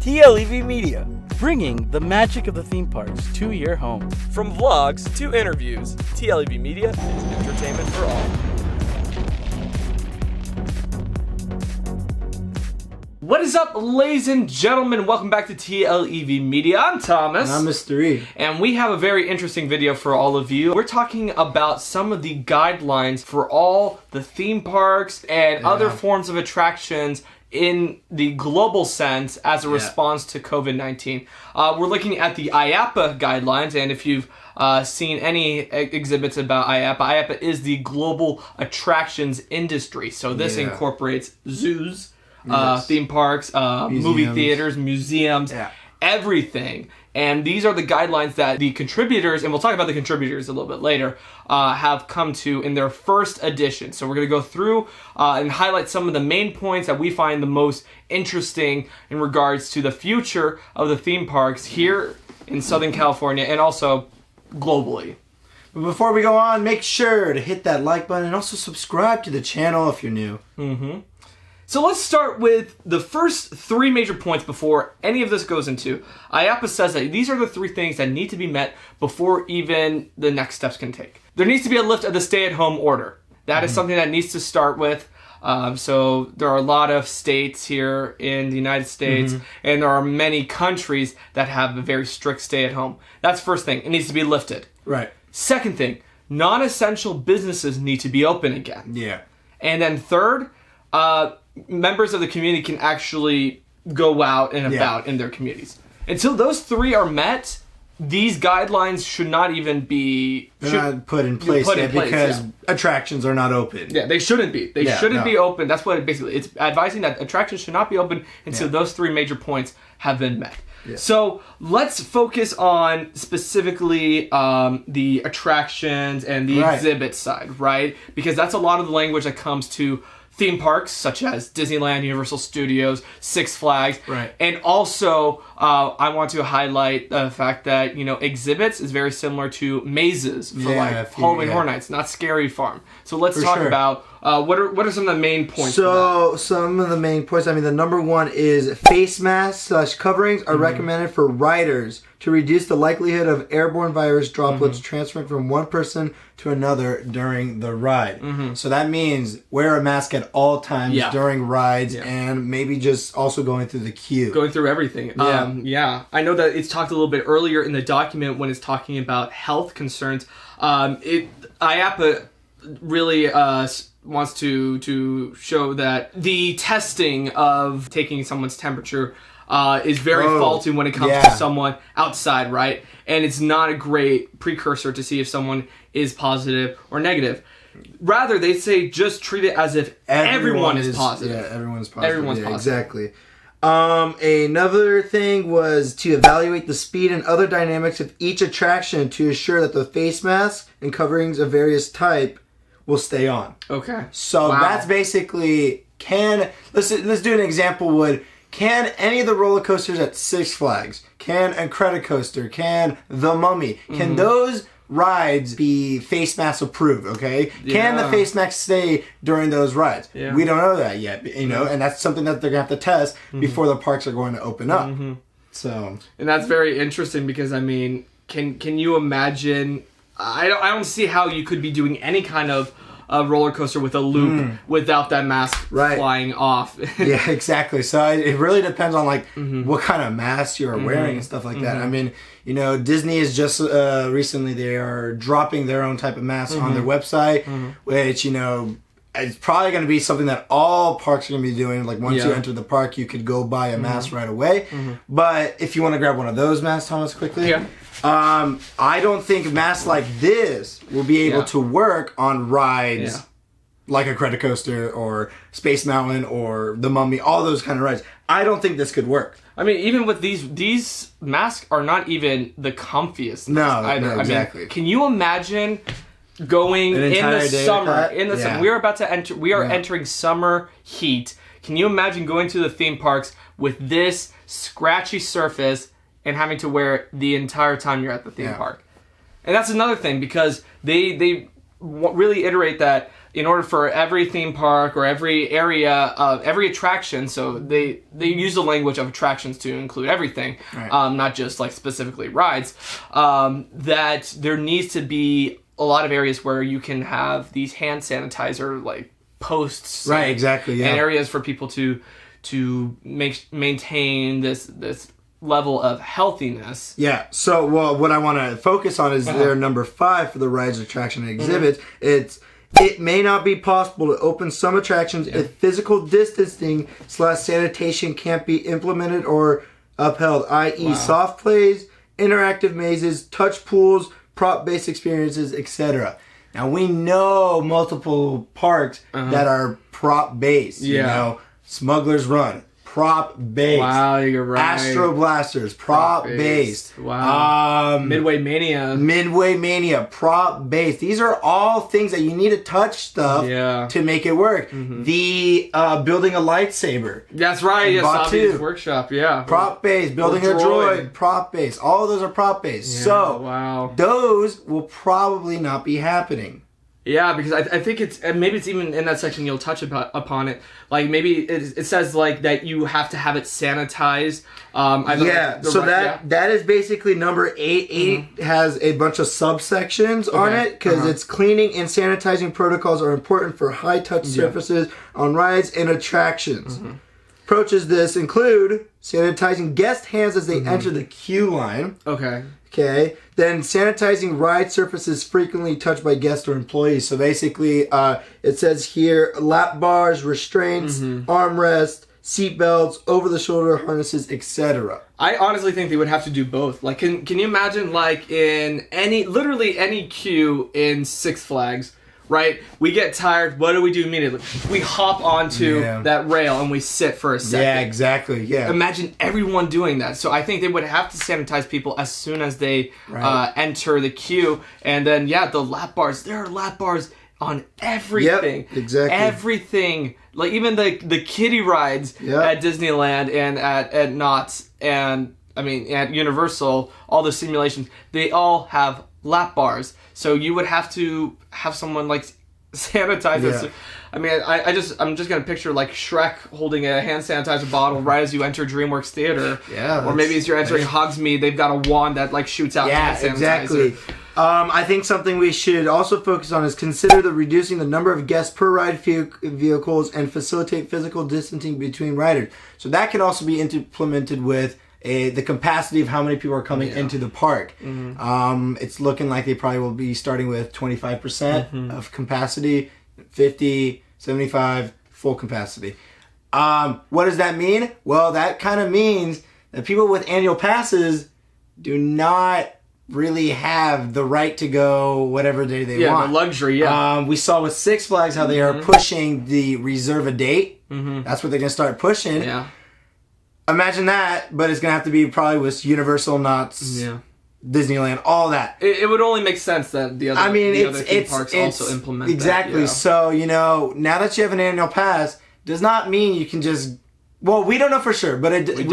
TLEV Media, bringing the magic of the theme parks to your home. From vlogs to interviews, TLEV Media is entertainment for all. What is up, ladies and gentlemen? Welcome back to TLEV Media. I'm Thomas. And I'm Mr. E. And we have a very interesting video for all of you. We're talking about some of the guidelines for all the theme parks and other forms of attractions in the global sense as a response to COVID-19. We're looking at the IAAPA guidelines, and if you've seen any exhibits about IAAPA, IAAPA is the global attractions industry. So this incorporates zoos, theme parks, movie theaters, museums, everything. And these are the guidelines that the contributors, and we'll talk about the contributors a little bit later, have come to in their first edition. So we're going to go through and highlight some of the main points that we find the most interesting in regards to the future of the theme parks here in Southern California and also globally. But before we go on, make sure to hit that like button and also subscribe to the channel if you're new. So let's start with the first three major points before any of this goes into. IAAPA says that these are the three things that need to be met before even the next steps can take. There needs to be a lift of the stay-at-home order. That is something that needs to start with. So there are a lot of states here in the United States, and there are many countries that have a very strict stay-at-home. That's the first thing. It needs to be lifted. Right. Second thing, non-essential businesses need to be open again. Yeah. And then third, members of the community can actually go out and about in their communities. Until those three are met, these guidelines should not even be not put in place yet because attractions are not open. Yeah, they shouldn't be. They shouldn't be open. That's what it basically, it's advising that attractions should not be open until those three major points have been met. Yeah. So let's focus on specifically the attractions and the exhibit side, right? Because that's a lot of the language that comes to theme parks such as Disneyland, Universal Studios, Six Flags. Right. And also, I want to highlight the fact that, you know, exhibits is very similar to mazes for Halloween Horror Nights, not Scary Farm. So let's talk about what are some of the main points. So some of the main points, I mean, the number one is face masks / coverings are recommended for riders to reduce the likelihood of airborne virus droplets transferring from one person to another during the ride. So that means wear a mask at all times during rides and maybe just also going through the queue. Going through everything. I know that it's talked a little bit earlier in the document when it's talking about health concerns. IAAPA really wants to show that the testing of taking someone's temperature is very faulty when it comes to someone outside, right? And it's not a great precursor to see if someone is positive or negative. Rather, they say just treat it as if everyone is positive. Yeah, everyone's positive. Everyone's positive. Exactly. Another thing was to evaluate the speed and other dynamics of each attraction to ensure that the face masks and coverings of various type will stay on. Okay. So that's basically, let's do an example can any of the roller coasters at Six Flags, can Incredicoaster, can The Mummy, can those rides be face mask approved, okay? Can the face mask stay during those rides? We don't know that yet, you know, and that's something that they're going to have to test before the parks are going to open up. So, and that's very interesting because, I mean, can you imagine, I don't see how you could be doing any kind of a roller coaster with a loop without that mask flying off. Yeah, exactly. So it really depends on like what kind of mask you're wearing and stuff like that. I mean, you know, Disney is just recently they are dropping their own type of mask on their website, which, you know, it's probably going to be something that all parks are going to be doing. Like once you enter the park, you could go buy a mask right away. But if you want to grab one of those masks, Thomas, quickly. I don't think masks like this will be able to work on rides like Incredicoaster or Space Mountain or The Mummy, all those kind of rides. I don't think this could work. I mean, even with these masks are not even the comfiest. No, exactly. I mean, can you imagine going in the summer? Summer, we are about to enter. We are entering summer heat. Can you imagine going to the theme parks with this scratchy surface and having to wear it the entire time you're at the theme park? And that's another thing because they really iterate that in order for every theme park or every area of every attraction, so they use the language of attractions to include everything, not just like specifically rides, that there needs to be a lot of areas where you can have these hand sanitizer like posts, right? Exactly, yeah. And areas for people to maintain this level of healthiness. Yeah. So, well, what I want to focus on is their number 5 for the rides, attraction, and exhibits. It may not be possible to open some attractions if physical distancing / sanitation can't be implemented or upheld, i.e. soft plays, interactive mazes, touch pools, prop-based experiences, etc. Now, we know multiple parks that are prop-based. You know, Smuggler's Run, prop-based. Wow, you're right. Astro Blasters, prop-based. Wow. Midway Mania, prop-based. These are all things that you need to touch stuff to make it work. The Building a Lightsaber. That's right, yes, Bobby's Workshop, prop-based. Building a droid, prop-based. All of those are prop-based. Yeah, so, those will probably not be happening. Yeah, because I think maybe it's even in that section you'll touch upon it. Like maybe it says like that you have to have it sanitized. That is basically number 8. 8 has a bunch of subsections on it because it's cleaning and sanitizing protocols are important for high touch surfaces on rides and attractions. Approaches this include sanitizing guest hands as they enter the queue line. Okay. Then sanitizing ride surfaces frequently touched by guests or employees. So basically, it says here, lap bars, restraints, armrests, seat belts, over-the-shoulder harnesses, etc. I honestly think they would have to do both. Like, can you imagine, like, in literally any queue in Six Flags, right? We get tired. What do we do immediately? We hop onto that rail and we sit for a second. Yeah, exactly. Yeah. Imagine everyone doing that. So I think they would have to sanitize people as soon as they enter the queue. And then, the lap bars. There are lap bars on everything. Yep, exactly. Everything. Like even the kiddie rides at Disneyland and at Knott's and at Universal, all the simulations, they all have lap bars. So you would have to have someone like sanitize it. So, I'm just gonna picture like Shrek holding a hand sanitizer bottle right as you enter DreamWorks Theater. Yeah. Or maybe as you're entering Hogsmeade, they've got a wand that like shoots out hand sanitizer. Exactly. I think something we should also focus on is consider reducing the number of guests per ride vehicles and facilitate physical distancing between riders. So that could also be implemented with the capacity of how many people are coming into the park. It's looking like they probably will be starting with 25% of capacity, 50, 75, full capacity. What does that mean? Well, that kind of means that people with annual passes do not really have the right to go whatever day they want. The luxury, we saw with Six Flags how they are pushing the reserve a date. That's what they're going to start pushing. Yeah. Imagine that, but it's going to have to be probably with Universal, Knott's, Disneyland, all that. It would only make sense that the other theme parks also implement exactly. that. Exactly. So, now that you have an annual pass, does not mean you can just... Well, we don't know for sure, but we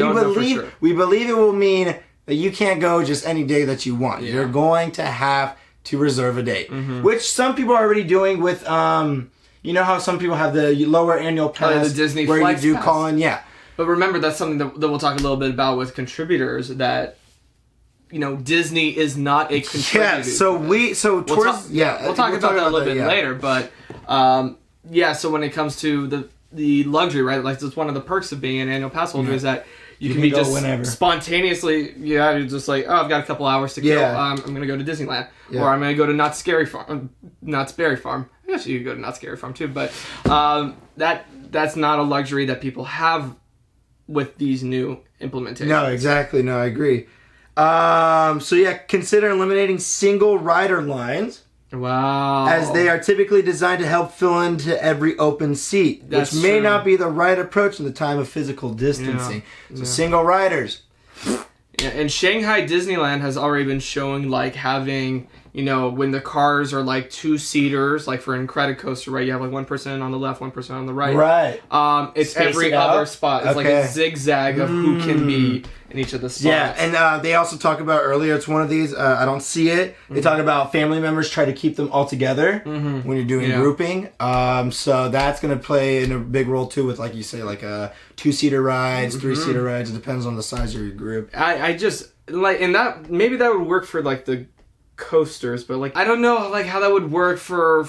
believe it will mean that you can't go just any day that you want. You're going to have to reserve a date, which some people are already doing with... you know how some people have the lower annual pass the Disney where Flex you do pass. call in, But remember, that's something that we'll talk a little bit about with contributors, that, Disney is not a contributor. Yeah, so we'll talk about that a little bit later, but, so when it comes to the luxury, right, like that's one of the perks of being an annual pass holder is that you can be just whenever. Spontaneously, you're just like, oh, I've got a couple hours to kill, I'm going to go to Disneyland, or I'm going to go to Knott's Berry Farm. I guess you could go to Knott's Scary Farm too, but that's not a luxury that people have with these new implementations. No, exactly. No, I agree. Consider eliminating single rider lines. Wow. As they are typically designed to help fill into every open seat, which may not be the right approach in the time of physical distancing. So single riders. Yeah, and Shanghai Disneyland has already been showing like having, you know, when the cars are like 2-seaters, like for Incredicoaster, right? You have like one person on the left, one person on the right. Right. It's Space every it out. other spot. It's like a zigzag of who can be in each of the spots. Yeah, and they also talk about earlier, it's one of these, I don't see it. They talk about family members try to keep them all together when you're doing grouping. So that's going to play in a big role too with, like you say, like 2-seater rides, 3-seater rides. It depends on the size of your group. I just, like, and that, maybe that would work for like the coasters, but like, I don't know like how that would work for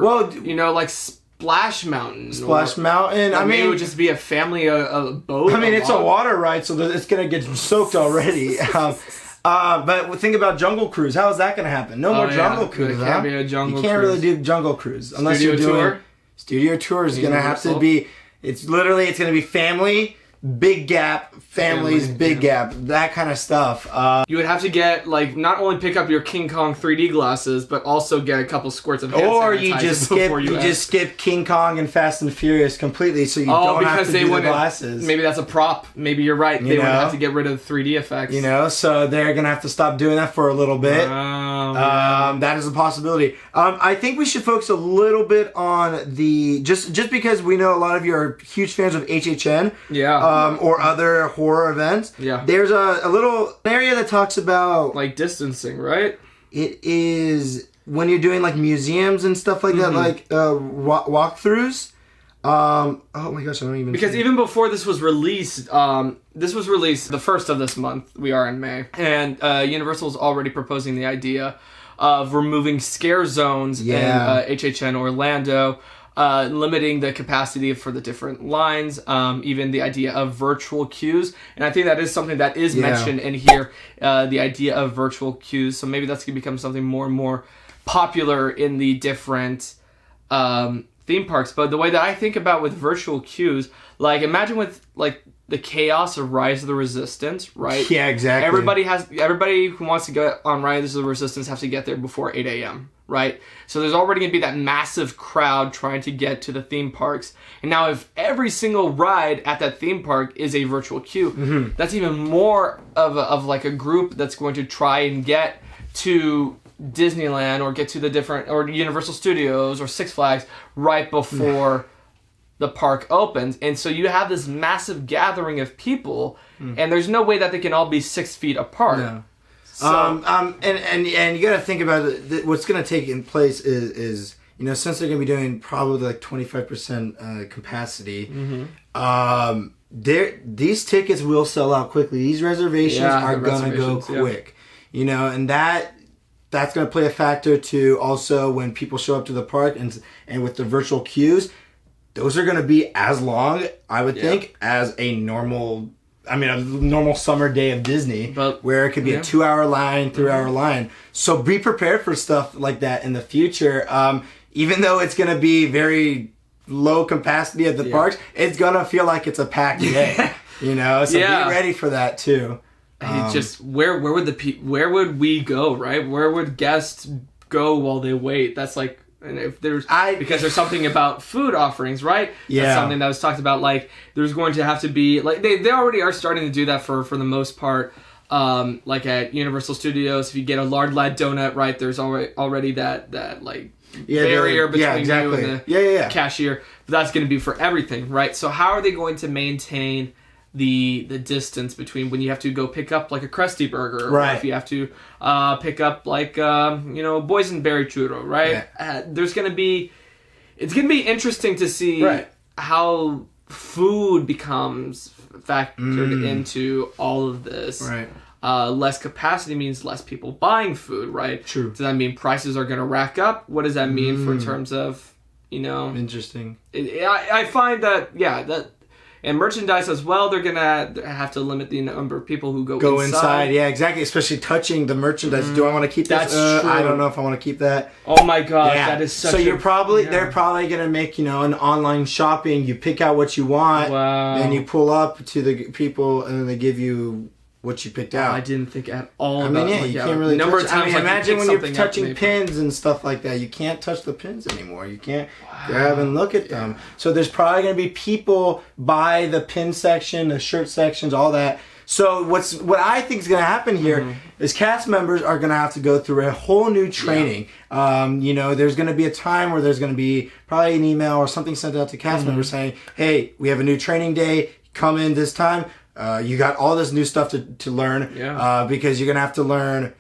well, you know, like Splash Mountain. Mountain. I mean, it would just be a family, a boat. I mean, it's a water ride, so it's gonna get soaked already. But think about Jungle Cruise. How is that gonna happen? No more Jungle Cruise. It can't be a Jungle Cruise. You can't really do Jungle Cruise unless Studio you're doing tour? Studio tour is gonna have to be. It's gonna be family. Big gap, families, big gap, that kind of stuff. You would have to get, like, not only pick up your King Kong 3D glasses, but also get a couple squirts of hand or sanitizer you just skip King Kong and Fast and Furious completely, so you don't have to do the glasses. Maybe that's a prop. Maybe you're right. They would have to get rid of 3D effects. You know, so they're gonna have to stop doing that for a little bit. That is a possibility. I think we should focus a little bit on the just because we know a lot of you are huge fans of HHN. Yeah. Or other horror events. Yeah. There's a little area that talks about like distancing, right? It is when you're doing like museums and stuff like that, like walkthroughs. Oh my gosh, I don't even. Because even before this was released, the first of this month. We are in May, and Universal is already proposing the idea of removing scare zones in HHN Orlando. Limiting the capacity for the different lines, even the idea of virtual queues. And I think that is something that is mentioned in here, the idea of virtual queues. So maybe that's going to become something more and more popular in the different theme parks. But the way that I think about with virtual queues, like imagine with like the chaos of Rise of the Resistance, right? Yeah, exactly. Everybody who wants to go on Rise of the Resistance has to get there before 8 a.m., right? So there's already going to be that massive crowd trying to get to the theme parks. And now if every single ride at that theme park is a virtual queue, that's even more of like a group that's going to try and get to Disneyland or get to the different, or Universal Studios or Six Flags right before the park opens. And so you have this massive gathering of people, and there's no way that they can all be 6 feet apart. No. So, and you got to think about it. What's going to take in place is you know, since they're going to be doing probably like 25% capacity, these tickets will sell out quickly. These reservations are going to go quick. You know, and that's going to play a factor to also when people show up to the park and with the virtual queues, those are going to be as long, I would think, as a normal summer day of Disney, where it could be a 2-hour line, 3-hour line. So be prepared for stuff like that in the future. Even though it's going to be very low capacity at the parks, it's going to feel like it's a packed day. You know, so be ready for that too. Just where would we go, right? Where would guests go while they wait? That's like, and if there's because there's something about food offerings, right? Yeah, that's something that was talked about. Like there's going to have to be like they already are starting to do that for the most part. Like at Universal Studios, if you get a lard lad donut, right? There's already that like barrier between you and the cashier. But that's going to be for everything, right? So how are they going to maintain the distance between when you have to go pick up like a Krusty Burger, or if you have to pick up like boysenberry churro, right? It's gonna be interesting to see how food becomes factored into all of this. Right. Less capacity means less people buying food, right? True. Does that mean prices are gonna rack up? What does that mean for in terms of interesting? I find that. And merchandise as well, they're going to have to limit the number of people who go inside. Yeah, exactly. Especially touching the merchandise. Do I want to keep That's this? true. I don't know if I want to keep that. Oh my gosh, that is such they're probably going to make, an online shopping. You pick out what you want. Wow. And you pull up to the people and then they give you what you picked out. I didn't think at all about it. You can't really number touch of times, imagine when you're touching pins and stuff like that. You can't touch the pins anymore. You can't grab and look at them. So there's probably going to be people by the pin section, the shirt sections, all that. So what I think is going to happen here is cast members are going to have to go through a whole new training. You know, there's going to be a time where there's going to be probably an email or something sent out to cast members saying, hey, we have a new training day. Come in this time. You got all this new stuff to learn because you're going to have to learn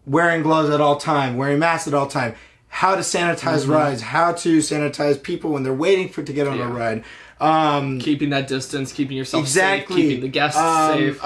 wearing gloves at all time, wearing masks at all time, how to sanitize rides, how to sanitize people when they're waiting to get on a ride. Keeping that distance, keeping yourself exactly. safe, keeping the guests safe.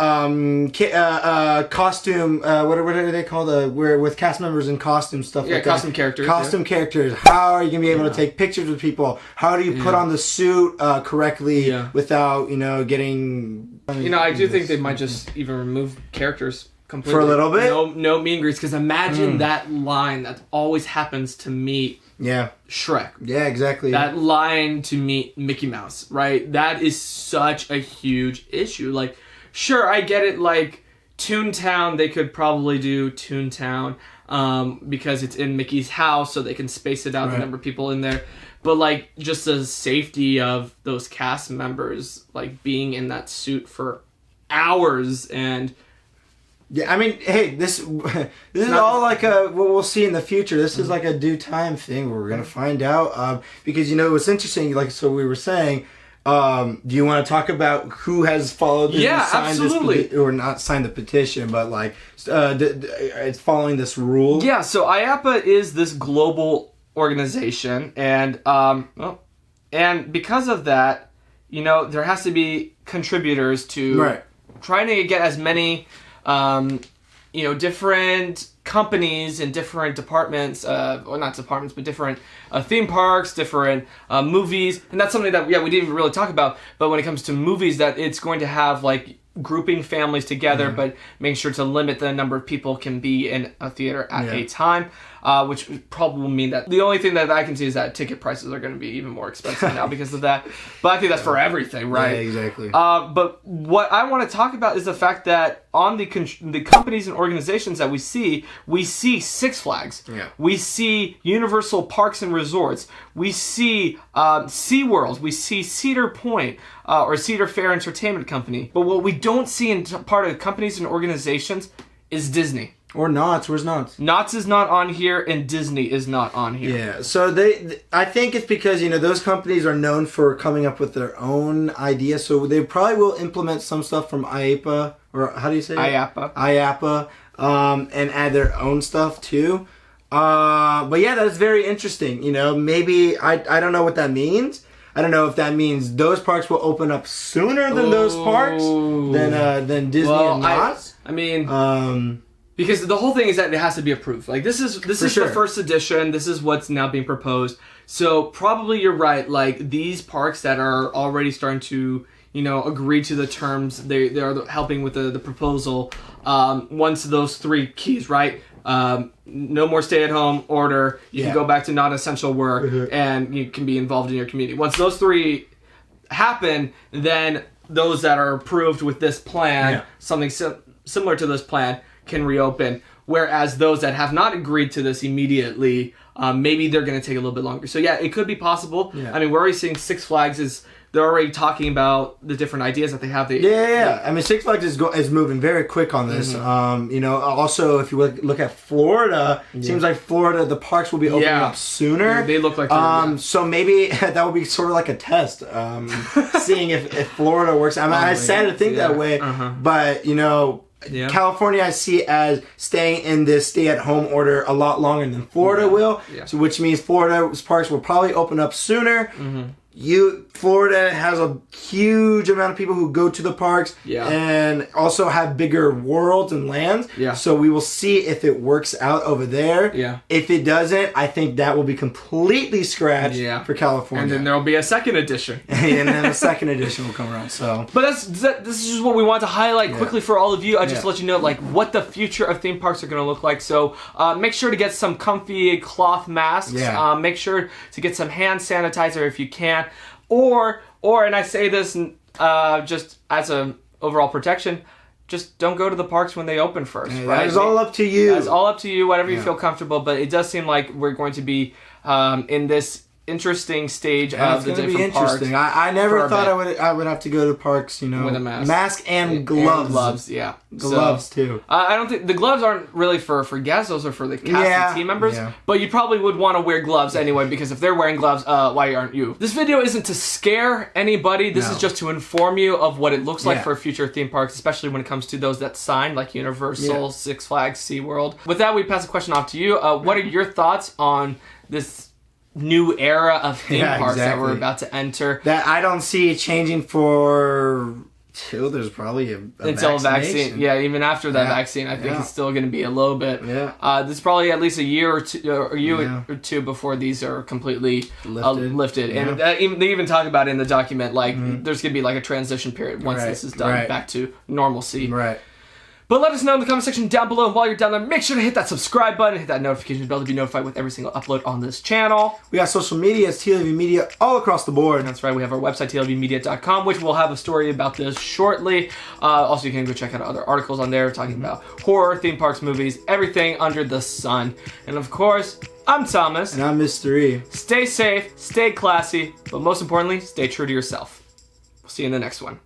Costume, what are they called? Where with cast members in costume stuff like that. Costume characters. Costume characters. How are you going to be able to take pictures with people? How do you put on the suit correctly without, getting... I do think they might just even remove characters completely. For a little bit? No meet and greets, because imagine that line that always happens to meet Shrek. Yeah, exactly. That line to meet Mickey Mouse, right? That is such a huge issue. Like, sure, I get it, like, Toontown, they could probably do Toontown because it's in Mickey's house, so they can space it out, the number of people in there. But, like, just the safety of those cast members, like, being in that suit for hours and... Yeah, I mean, hey, this is all like what we'll see in the future. This is like a due time thing where we're going to find out. Because, what's interesting, like, so we were saying, do you want to talk about who has followed this absolutely. or not signed the petition, but, like, it's following this rule? Yeah, so IAAPA is this global organization, and because of that, there has to be contributors to trying to get as many... different companies and different departments, or not departments, but different theme parks, different movies, and that's something that we didn't even really talk about. But when it comes to movies, that it's going to have like grouping families together, but making sure to limit the number of people can be in a theater at a time, which probably will mean that the only thing that I can see is that ticket prices are going to be even more expensive now because of that. But I think that's for everything, right? Yeah, exactly. But what I want to talk about is the fact that on the companies and organizations that we see Six Flags, we see Universal Parks and Resorts, we see SeaWorld, we see Cedar Point, or Cedar Fair Entertainment Company. But what we don't see in part of companies and organizations is Disney. Or Knott's. Where's Knott's? Knott's is not on here, and Disney is not on here. Yeah, so I think it's because, those companies are known for coming up with their own ideas, so they probably will implement some stuff from IAAPA, or how do you say it? IAAPA, and add their own stuff too. But yeah, that's very interesting. Maybe, I don't know what that means. I don't know if that means those parks will open up sooner than those parks, than Disney and Knott's. Because the whole thing is that it has to be approved. Like, this is the first edition. This is what's now being proposed. So probably you're right. Like, these parks that are already starting to, agree to the terms, they are helping with the proposal. Once those three keys, right? No more stay-at-home order. You can go back to non-essential work, and you can be involved in your community. Once those three happen, then those that are approved with this plan, something similar to this plan, can reopen, whereas those that have not agreed to this immediately, maybe they're going to take a little bit longer. So yeah, it could be possible. I mean, we're already seeing Six Flags they're already talking about the different ideas that they have. I mean, Six Flags is moving very quick on this. Also, if you look at Florida, it seems like Florida, the parks will be opening up sooner. They look like so maybe that will be sort of like a test, seeing if Florida works. I mean, I sad to think that way, but California I see as staying in this stay-at-home order a lot longer than Florida will, so which means Florida's parks will probably open up sooner. Florida has a huge amount of people who go to the parks and also have bigger worlds and lands. So we will see if it works out over there. If it doesn't, I think that will be completely scratched for California. And then there will be a second edition. And then a second edition will come around. So, but this is just what we want to highlight quickly for all of you. I just let you know like what the future of theme parks are going to look like. So make sure to get some comfy cloth masks. Make sure to get some hand sanitizer if you can. Or, and I say this just as a overall protection, just don't go to the parks when they open first. Right? It's all up to you. It's all up to you, whatever you feel comfortable. But it does seem like we're going to be in this interesting stage Yeah, of it's the gonna be different parks. interesting. I never for a thought bit. I would have to go to parks, With a mask. Mask and gloves. And gloves, yeah. Gloves So, too. I don't think the gloves aren't really for guests; those are for the cast Yeah, and team members. yeah. But you probably would want to wear gloves anyway, because if they're wearing gloves, why aren't you? This video isn't to scare anybody. This No. is just to inform you of what it looks like Yeah. for future theme parks, especially when it comes to those that sign, like Universal, Yeah. Six Flags, SeaWorld. With that, we pass the question off to you. What are your thoughts on this new era of theme Yeah, parks that we're exactly. about to enter? That I don't see changing for till there's probably a Until vaccination. vaccine, yeah. Even after that Yeah. vaccine, I think Yeah. it's still going to be a little bit. Yeah. This is probably at least a year or two, Yeah. or two before these are completely Lifted. And Yeah. they even talk about it in the document, like there's going to be like a transition period once Right, this is done right. back to normalcy. Right. But let us know in the comment section down below. And while you're down there, make sure to hit that subscribe button, hit that notification bell to be notified with every single upload on this channel. We got social media. It's TLEV Media all across the board. That's right, we have our website, TLEVmedia.com, which will have a story about this shortly. Also, you can go check out other articles on there talking about horror, theme parks, movies, everything under the sun. And of course, I'm Thomas. And I'm Mr. E. Stay safe, stay classy, but most importantly, stay true to yourself. We'll see you in the next one.